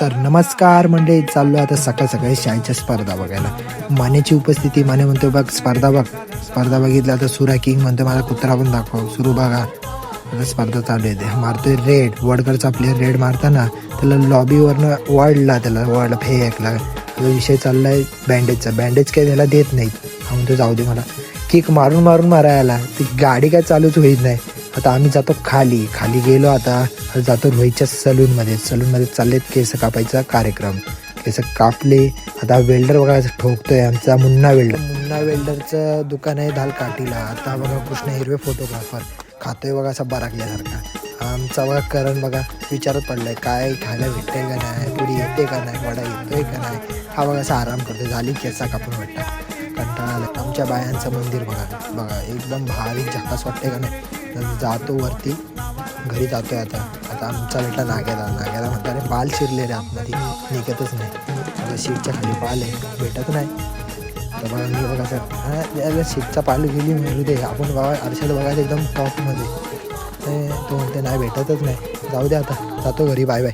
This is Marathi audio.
तर नमस्कार मंडळी, चाललो आता सकाळ सकाळी शाळेच्या स्पर्धा बघायला. मानेची उपस्थिती. माने म्हणतो बघ स्पर्धा बघ. स्पर्धा बघितलं आता सुरा किंग म्हणतो मला कुत्रा पण दाखव. सुरू बघा आता स्पर्धा चालू आहे. मारतोय रेड. वडगडचा प्लेअर रेड मारताना त्याला लॉबीवरनं वाढला, त्याला वाढला फेकला. विषय चाललाय बँडेजचा. बँडेज काय त्याला देत नाहीत. हा म्हणतो जाऊ दे मला. किक मारून मारून मारायला ती गाडी काय चालूच होईत नाही. आता आम्ही जातो खाली गेलो. आता जातो रोहितच्या सलूनमध्ये चाललेत केस कापायचा कार्यक्रम. केस कापले. आता वेल्डर बघा ठोकतोय आमचा मुन्ना वेल्डरचं दुकान आहे धालकाठीला. आता बघा कृष्ण हिरवे फोटोग्राफर खातोय बघा असा बराकल्यासारखा. आमचा बघा करण बघा विचारत पडलाय काय खायला भेटतंय का नाही, पुरी येते का नाही, वडा येतोय का नाही. हा बघा असा आराम करतोय. झाली केसा कापून वाटतं कंटाळा आला. आमच्या बायांचं मंदिर बघा एकदम भारी झकास वाटते का नाही. जातो वरती घरी जातोय. आता आमचा बेटा नाग्याला म्हणतो अरे पाल शिरले रे आतमध्ये, निघतच नाही. आता शीटच्या खाली पाल आहे, भेटत नाही. तर बघा मी बघा सर याला शीटचा पाल गेली मिळू दे. आपण बघा आरशात बघायला एकदम टॉपमध्ये. तो म्हणते नाही भेटतच नाही. जाऊ दे आता जातो घरी. Bye bye.